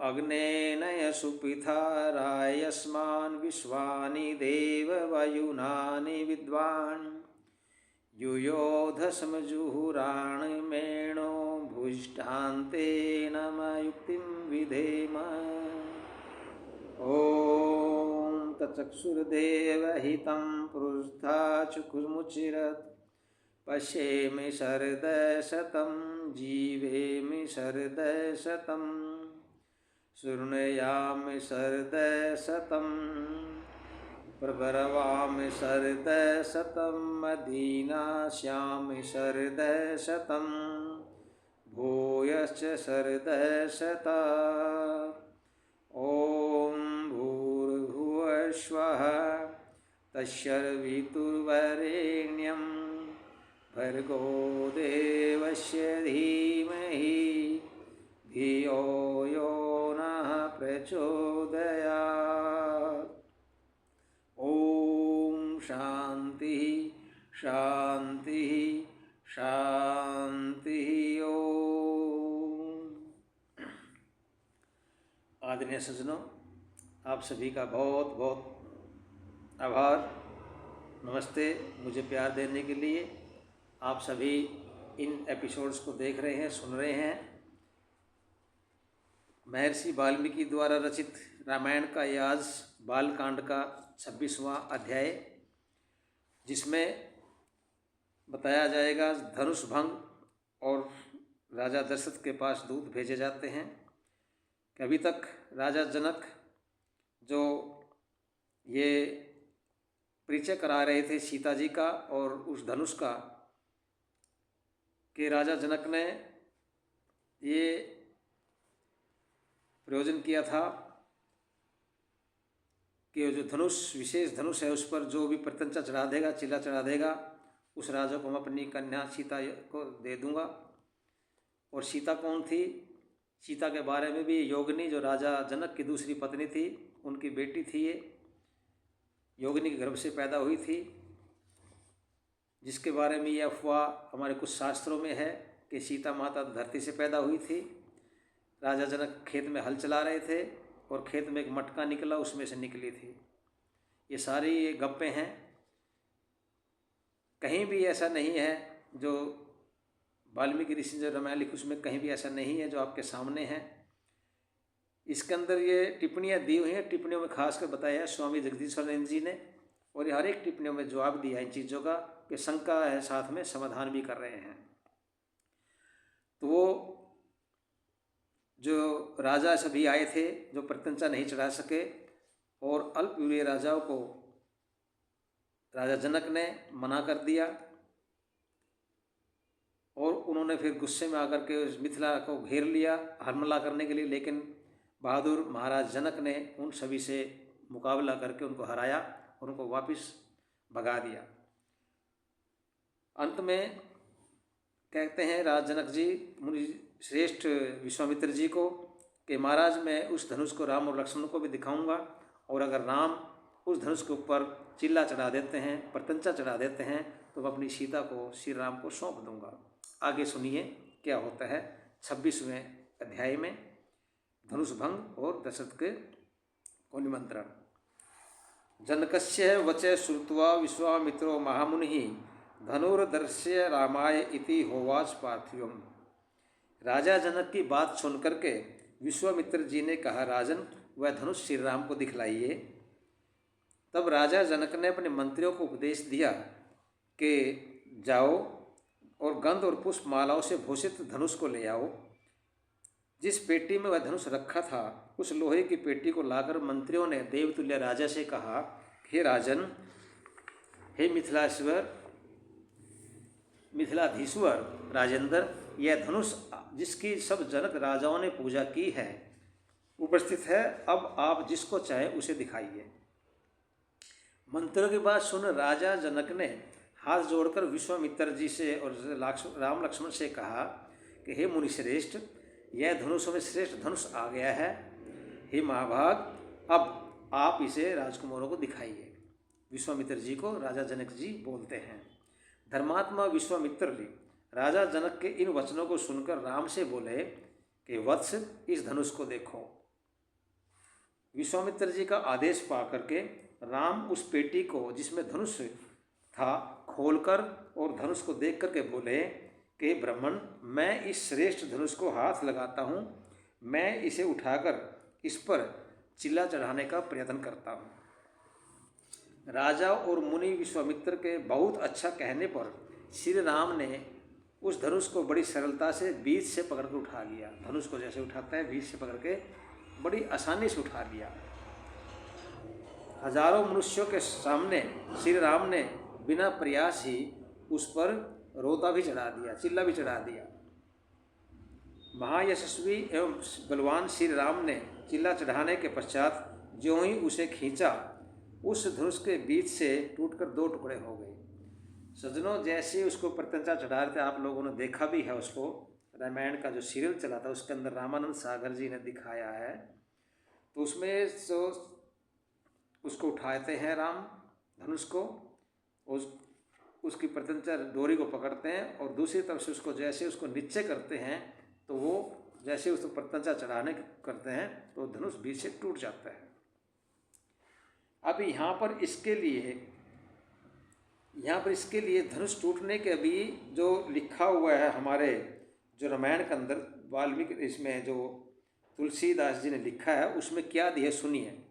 अग्नेन सुपिथारायस्मान् विश्वानि देववायुनानि विद्वान् युयोधसमजुहुराणमेणो भुष्टान्तेन युक्तिं विधेम। ॐ तचक्षुर्देवहितं पुरुषा चुकुर्मुचिरत् पश्येमि शरदशतं जीवेमि शरदशतं शृणुयामि शरदशतं प्रब्रवामि शरदशतं मदीनास्यामि शरदशतं भूयश्च शरदशता। ॐ भूर्भुवः स्वः तत्सवितुर्वरेण्यं भर्गो देवस्य धीमहि धियो यो नः प्रचोदयात्। ॐ शांति शांति शांति। ओम। आदरणीय सज्जनों, आप सभी का बहुत बहुत आभार। नमस्ते। मुझे प्यार देने के लिए आप सभी इन एपिसोड्स को देख रहे हैं, सुन रहे हैं। महर्षि वाल्मीकि द्वारा रचित रामायण का ये आज बालकांड का 26वां अध्याय, जिसमें बताया जाएगा धनुष भंग और राजा दशरथ के पास दूत भेजे जाते हैं कि अभी तक राजा जनक जो ये परिचय करा रहे थे सीता जी का और उस धनुष का, कि राजा जनक ने ये प्रयोजन किया था कि जो धनुष, विशेष धनुष है, उस पर जो भी प्रत्यंचा चढ़ा देगा, चिल्ला चढ़ा देगा, उस राजा को मैं अपनी कन्या सीता को दे दूंगा। और सीता कौन थी? सीता के बारे में भी योगिनी, जो राजा जनक की दूसरी पत्नी थी, उनकी बेटी थी। ये योगिनी के गर्भ से पैदा हुई थी, जिसके बारे में ये अफवाह हमारे कुछ शास्त्रों में है कि सीता माता धरती से पैदा हुई थी। राजा जनक खेत में हल चला रहे थे और खेत में एक मटका निकला, उसमें से निकली थी। ये सारी ये गप्पे हैं, कहीं भी ऐसा नहीं है। जो वाल्मीकि ऋषि जो रामायण लिखी उसमें कहीं भी ऐसा नहीं है जो आपके सामने है। इसके अंदर ये टिप्पणियाँ दी हुई हैं। टिप्पणियों में खासकर बताया है स्वामी जगदीश्वरानंद जी ने, और ये हर एक टिप्पणियों में जवाब दिया इन चीज़ों का, कि शंका है, साथ में समाधान भी कर रहे हैं। तो वो जो राजा सभी आए थे जो प्रत्यंचा नहीं चढ़ा सके, और अल्पवीर्य राजाओं को राजा जनक ने मना कर दिया, और उन्होंने फिर गुस्से में आकर के उस मिथिला को घेर लिया हमला करने के लिए। लेकिन बहादुर महाराज जनक ने उन सभी से मुकाबला करके उनको हराया और उनको वापस भगा दिया। अंत में कहते हैं राज जनक जी मुनि श्रेष्ठ विश्वामित्र जी को कि महाराज, मैं उस धनुष को राम और लक्ष्मण को भी दिखाऊंगा, और अगर राम उस धनुष के ऊपर चिल्ला चढ़ा देते हैं, प्रत्यंचा चढ़ा देते हैं, तो मैं अपनी सीता को श्री राम को सौंप दूंगा। आगे सुनिए क्या होता है 26वें अध्याय में, धनुष भंग और दशरथ के को निमंत्रण। जनकस्य वचः श्रुत्वा विश्वामित्रो महामुनिः धनुर्धर्ष्य रामाय इति होवाच पार्थिवम्। राजा जनक की बात सुन करके विश्वामित्र जी ने कहा, राजन, वह धनुष श्री राम को दिखलाइए। तब राजा जनक ने अपने मंत्रियों को उपदेश दिया कि जाओ और गंध और पुष्प मालाओं से भूषित धनुष को ले आओ। जिस पेटी में वह धनुष रखा था, उस लोहे की पेटी को लाकर मंत्रियों ने देवतुल्य राजा से कहा, हे राजन, हे मिथिलाधीश्वर राजेंद्र, यह धनुष जिसकी सब जनक राजाओं ने पूजा की है उपस्थित है। अब आप जिसको चाहे उसे दिखाइए। मंत्रियों की बात सुन राजा जनक ने हाथ जोड़कर विश्वामित्र जी से और राम लक्ष्मण से कहा कि हे मुनिश्रेष्ठ, यह धनुषों में श्रेष्ठ धनुष आ गया है। हे महाभाग, अब आप इसे राजकुमारों को दिखाइए। विश्वामित्र जी को राजा जनक जी बोलते हैं। धर्मात्मा विश्वामित्र जी राजा जनक के इन वचनों को सुनकर राम से बोले कि वत्स, इस धनुष को देखो। विश्वामित्र जी का आदेश पा करके राम उस पेटी को जिसमें धनुष था खोलकर और धनुष को देख करके बोले कि ब्राह्मण, मैं इस श्रेष्ठ धनुष को हाथ लगाता हूँ, मैं इसे उठाकर इस पर चिल्ला चढ़ाने का प्रयत्न करता हूँ। राजा और मुनि विश्वामित्र के बहुत अच्छा कहने पर श्री राम ने उस धनुष को बड़ी सरलता से बीच से पकड़ कर उठा लिया। धनुष को जैसे उठाते हैं बीच से पकड़ के बड़ी आसानी से उठा लिया। हजारों मनुष्यों के सामने श्री राम ने बिना प्रयास ही उस पर रोता भी चढ़ा दिया, चिल्ला भी चढ़ा दिया। महायशस्वी एवं बलवान श्री राम ने चिल्ला चढ़ाने के पश्चात ज्यों ही उसे खींचा, उस धनुष के बीच से टूटकर 2 टुकड़े हो गए। सज्जनों, जैसे उसको प्रत्यंचा चढ़ा रहे थे, आप लोगों ने देखा भी है उसको, रामायण का जो सीरियल चला था उसके अंदर रामानंद सागर जी ने दिखाया है। तो उसमें जो उसको उठाते हैं राम धनुष को, उसकी प्रत्यंचा डोरी को पकड़ते हैं और दूसरी तरफ से उसको जैसे उसको नीचे करते हैं तो वो जैसे उसको प्रत्यंचा चढ़ाने करते हैं तो धनुष बीच से टूट जाता है। अब यहाँ पर इसके लिए धनुष टूटने के अभी जो लिखा हुआ है हमारे जो रामायण के अंदर वाल्मीकि, इसमें जो तुलसीदास जी ने लिखा है उसमें क्या दिया सुनिए।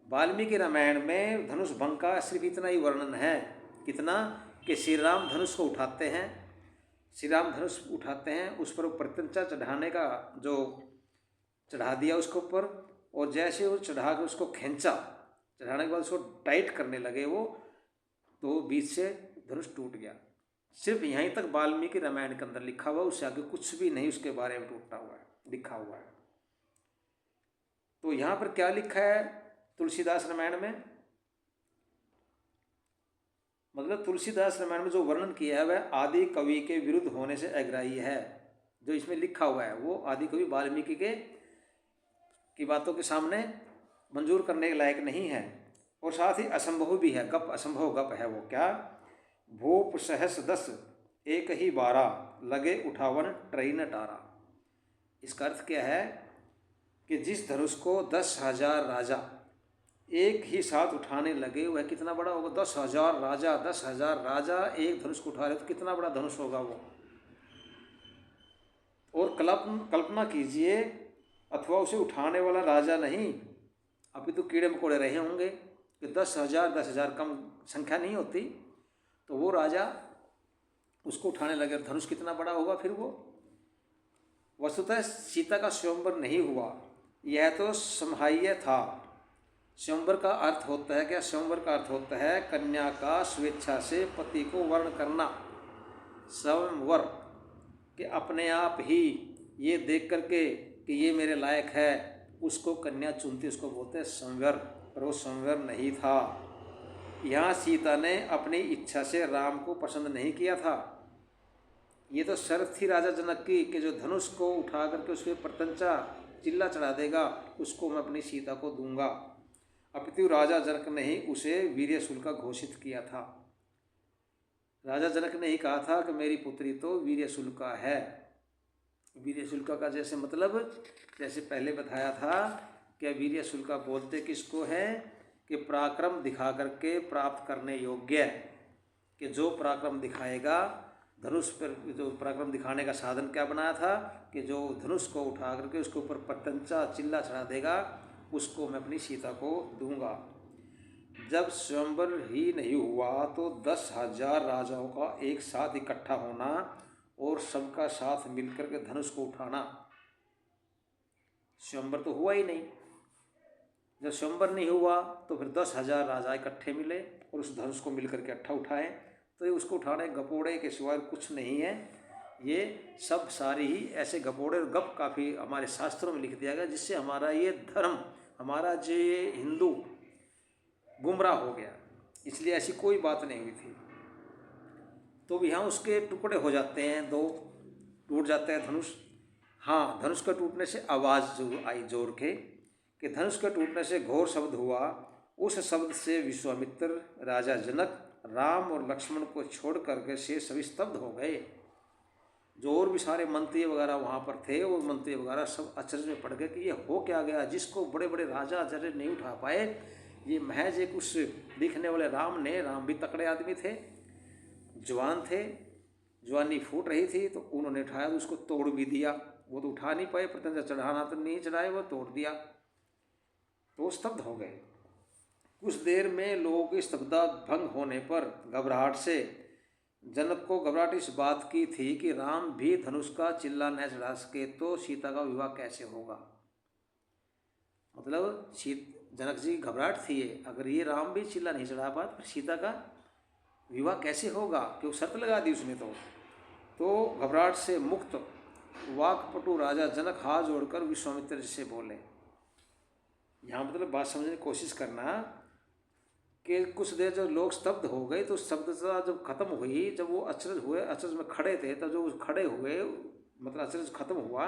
वाल्मीकि रामायण में धनुष भंग का सिर्फ इतना ही वर्णन है, कितना कि श्री राम धनुष को उठाते हैं, श्री राम धनुष उठाते हैं, उस पर प्रत्यंचा चढ़ाने का जो चढ़ा दिया उसके ऊपर, और जैसे वो चढ़ा के उसको खींचा, चढ़ाने के बाद उसको टाइट करने लगे वो, तो बीच से धनुष टूट गया। सिर्फ यहीं तक वाल्मीकि रामायण के अंदर लिखा हुआ, उससे आगे कुछ भी नहीं उसके बारे में टूटा हुआ है, लिखा हुआ है। तो यहाँ पर क्या लिखा है तुलसीदास रामायण में, मतलब तुलसीदास रामायण में जो वर्णन किया है वह आदि कवि के विरुद्ध होने से अग्राह्य है। जो इसमें लिखा हुआ है वो आदि कवि वाल्मीकि की बातों के सामने मंजूर करने के लायक नहीं है, और साथ ही असंभव भी है, गप असंभव गप है वो। क्या? भूप सहस 10 एक ही 12 लगे उठावन ट्रेन टारा। इसका अर्थ क्या है कि जिस धनुष को 10,000 राजा एक ही साथ उठाने लगे वह कितना बड़ा होगा? 10,000 राजा एक धनुष को उठा रहे तो कितना बड़ा धनुष होगा वो। और कल्पना कीजिए, अथवा उसे उठाने वाला राजा नहीं, अभी तो कीड़े मकोड़े रहे होंगे कि 10,000 कम संख्या नहीं होती, तो वो राजा उसको उठाने लगे, धनुष कितना बड़ा होगा फिर वो। वस्तुतः सीता का स्वयंवर नहीं हुआ, यह तो समहाह्य था। स्वयंवर का अर्थ होता है क्या? स्वयंवर का अर्थ होता है कन्या का स्वेच्छा से पति को वर्ण करना। स्वयंवर कि अपने आप ही ये देख करके कि ये मेरे लायक है, उसको कन्या चुनती, उसको बोलते हैं संवर, पर वो संवर नहीं था। यहाँ सीता ने अपनी इच्छा से राम को पसंद नहीं किया था। ये तो शर्त थी राजा जनक की कि जो धनुष को उठा करके उसके प्रत्यंचा चिल्ला चढ़ा देगा उसको मैं अपनी सीता को दूंगा। अपितु राजा जनक ने ही उसे वीर्यशूल का घोषित किया था। राजा जनक ने ही कहा था कि मेरी पुत्री तो वीर्यशूल का है। वीर्यशूल का जैसे मतलब जैसे पहले बताया था कि वीर्यशूल का बोलते किसको है कि पराक्रम दिखा करके प्राप्त करने योग्य, कि जो पराक्रम दिखाएगा धनुष पर, जो पराक्रम दिखाने का साधन क्या बनाया था कि जो धनुष को उठा करके उसके ऊपर प्रत्यंचा चिल्ला चढ़ा देगा उसको मैं अपनी सीता को दूंगा। जब स्वयंवर ही नहीं हुआ तो 10,000 राजाओं का एक साथ इकट्ठा होना और सबका साथ मिलकर के धनुष को उठाना, स्वयंवर तो हुआ ही नहीं। जब स्वयंवर नहीं हुआ तो फिर 10,000 राजा इकट्ठे मिले और उस धनुष को मिलकर के इकट्ठा उठाएं, तो ये उसको उठाने गपोड़े के सिवाय कुछ नहीं है। ये सब सारी ही ऐसे गपोड़े और गप काफ़ी हमारे शास्त्रों में लिख दिया गया, जिससे हमारा ये धर्म, हमारा जो ये हिंदू गुमराह हो गया। इसलिए ऐसी कोई बात नहीं हुई थी। तो यहाँ उसके टुकड़े हो जाते हैं, 2 टूट जाते हैं धनुष। हाँ, धनुष का टूटने से आवाज़ जो आई जोर के कि धनुष के टूटने से घोर शब्द हुआ। उस शब्द से विश्वामित्र, राजा जनक, राम और लक्ष्मण को छोड़ करके से सभी स्तब्ध हो गए। जो और भी सारे मंत्री वगैरह वहाँ पर थे, वो मंत्री वगैरह सब अचरज में पड़ गए कि ये हो क्या गया, जिसको बड़े बड़े राजा अचरज नहीं उठा पाए, ये महज एक उस दिखने वाले राम ने, राम भी तकड़े आदमी थे, जवान थे, जवानी फूट रही थी, तो उन्होंने उठाया तो उसको तोड़ भी दिया। वो तो उठा नहीं पाए, प्रत्यंचा चढ़ाना तो नहीं चढ़ाए, वो तोड़ दिया, तो वो स्तब्ध हो गए। कुछ देर में लोगों की स्तब्धता भंग होने पर घबराहट से, जनक को घबराहट इस बात की थी कि राम भी धनुष का चिल्ला न चढ़ा सके तो सीता का विवाह कैसे होगा। मतलब जनक जी की घबराहट थी, अगर ये राम भी चिल्ला नहीं चढ़ा पाए तो सीता का विवाह कैसे होगा, क्यों शर्त लगा दी उसने। तो घबराहट से मुक्त वाकपटु राजा जनक हाथ जोड़कर विश्वामित्र जी से बोले। यहाँ मतलब बात समझने की कोशिश करना कि कुछ देर जब लोग स्तब्ध हो गए, तो स्तब्धता जब खत्म हुई, जब वो अचरज हुए, अचरज में खड़े थे, तब जो खड़े हुए मतलब अचरज खत्म हुआ,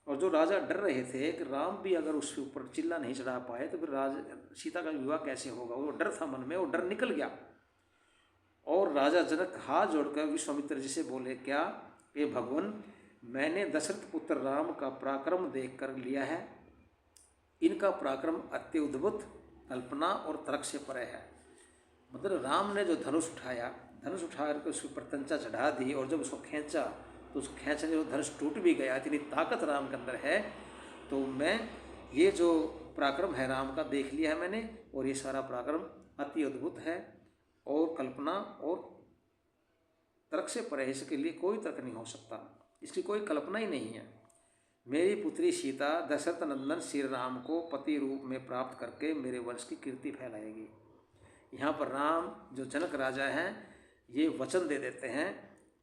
और जो राजा डर रहे थे कि राम भी अगर उसके ऊपर चिल्ला नहीं चढ़ा पाए तो फिर सीता का विवाह कैसे होगा, वो डर था मन में, वो डर निकल गया। और राजा जनक हाथ जोड़कर विश्वामित्र जी से बोले, क्या ये भगवान, मैंने दशरथ पुत्र राम का पराक्रम देख कर लिया है, इनका पराक्रम अत्युद्भुत, कल्पना और तर्क से परे है। मतलब राम ने जो धनुष उठाया, धनुष उठा करके उसकी प्रत्यंचा चढ़ा दी, और जब उसको खींचा तो उस खींचने जो धनुष टूट भी गया, इतनी ताकत राम के अंदर है। तो मैं ये जो पराक्रम है राम का देख लिया है मैंने, और ये सारा पराक्रम अति अद्भुत है और कल्पना और तर्क से परे, इसके लिए कोई तर्क नहीं हो सकता, इसकी कोई कल्पना ही नहीं है। मेरी पुत्री सीता दशरथ नंदन श्री राम को पति रूप में प्राप्त करके मेरे वंश की कीर्ति फैलाएगी। यहाँ पर राम जो जनक राजा हैं, ये वचन दे देते हैं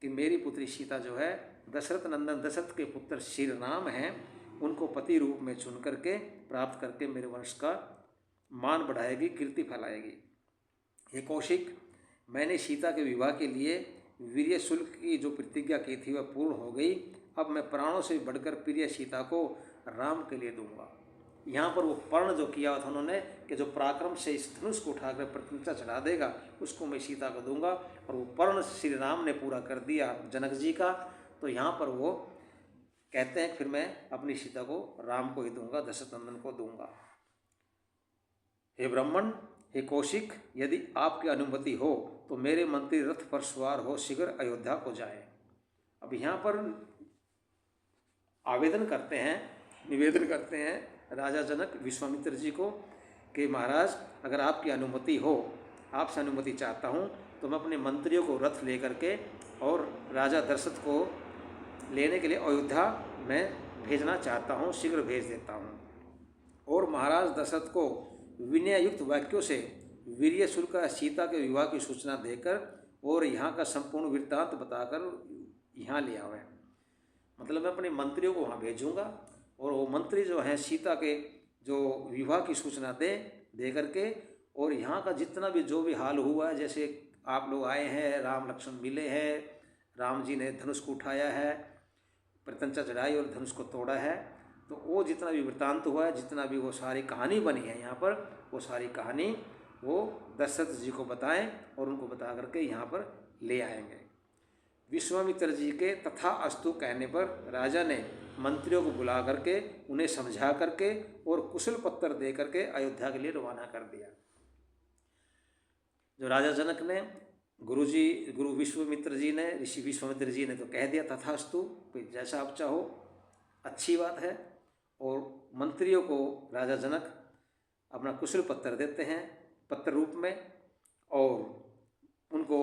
कि मेरी पुत्री सीता जो है दशरथ नंदन, दशरथ के पुत्र श्री राम हैं, उनको पति रूप में चुन करके प्राप्त करके मेरे वंश का मान बढ़ाएगी, कीर्ति फैलाएगी। हे कौशिक, मैंने सीता के विवाह के लिए वीर्य शुल्क की जो प्रतिज्ञा की थी वह पूर्ण हो गई। अब मैं प्राणों से बढ़कर प्रिय सीता को राम के लिए दूंगा। यहाँ पर वो पर्ण जो किया था उन्होंने कि जो पराक्रम से इस धनुष को उठाकर प्रतिज्ञा चढ़ा देगा, उसको मैं सीता को दूंगा, और वो पर्ण श्री राम ने पूरा कर दिया जनक जी का। तो यहाँ पर वो कहते हैं फिर मैं अपनी सीता को राम को ही दूंगा, दशरथ नंदन को दूंगा। हे ब्राह्मण, हे कौशिक, यदि आपकी अनुमति हो तो मेरे मंत्री रथ पर सवार हो शीघ्र अयोध्या को जाए। अब यहाँ पर आवेदन करते हैं, निवेदन करते हैं राजा जनक विश्वामित्र जी को कि महाराज, अगर आपकी अनुमति हो, आपसे अनुमति चाहता हूँ, तो मैं अपने मंत्रियों को रथ लेकर के और राजा दशरथ को लेने के लिए अयोध्या में भेजना चाहता हूँ, शीघ्र भेज देता हूँ। और महाराज दशरथ को विनययुक्त वाक्यों से वीर्य शुल्क सीता के विवाह की सूचना देकर और यहाँ का संपूर्ण वृत्तांत बताकर यहाँ ले आवे। मतलब मैं अपने मंत्रियों को वहाँ भेजूँगा, और वो मंत्री जो हैं सीता के जो विवाह की सूचना दे करके, और यहाँ का जितना भी जो भी हाल हुआ है, जैसे आप लोग आए हैं, राम लक्ष्मण मिले हैं, राम जी ने धनुष को उठाया है, प्रत्यंचा चढ़ाई और धनुष को तोड़ा है, तो वो जितना भी वृत्तांत हुआ है, जितना भी वो सारी कहानी बनी है यहाँ पर, वो सारी कहानी वो दशरथ जी को बताएं और उनको बता करके यहाँ पर ले आएंगे। विश्वामित्र जी के तथा अस्तु कहने पर राजा ने मंत्रियों को बुला करके उन्हें समझा करके और कुशल पत्र दे करके अयोध्या के लिए रवाना कर दिया। जो राजा जनक ने गुरु विश्वामित्र जी ने, ऋषि विश्वामित्र जी ने तो कह दिया तथास्तु, जैसा आप चाहो, अच्छी बात है। और मंत्रियों को राजा जनक अपना कुशल पत्र देते हैं पत्र रूप में, और उनको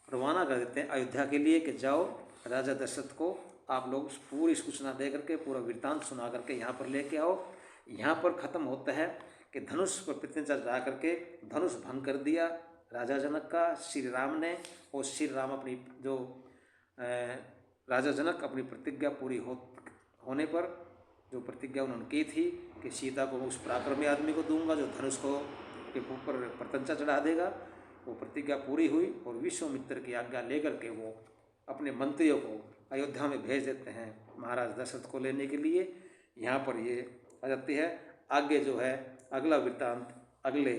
रवाना कर देते हैं अयोध्या के लिए कि जाओ राजा दशरथ को आप लोग पूरी सूचना दे करके, पूरा वृत्तांत सुना करके यहाँ पर लेके आओ। यहाँ पर ख़त्म होता है कि धनुष पर प्रत्यंचा चढ़ा करके धनुष भंग कर दिया राजा जनक का श्री राम ने, और श्री राम अपनी जो राजा जनक अपनी प्रतिज्ञा पूरी होने पर जो प्रतिज्ञा उन्होंने की थी कि सीता को उस पराक्रमी आदमी को दूंगा जो धनुष को के ऊपर प्रत्यंचा चढ़ा देगा, वो प्रतिज्ञा पूरी हुई। और विश्वामित्र की आज्ञा लेकर के वो अपने मंत्रियों को अयोध्या में भेज देते हैं महाराज दशरथ को लेने के लिए। यहाँ पर ये आ जाती है। आगे जो है अगला वृत्तांत अगले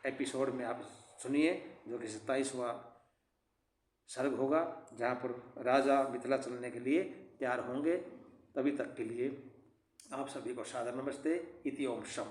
एपिसोड में आप सुनिए, जो कि 27वां सर्ग होगा, जहाँ पर राजा मिथिला चलने के लिए तैयार होंगे। तभी तक के लिए आप सभी को सादर नमस्ते। इति ओम शम।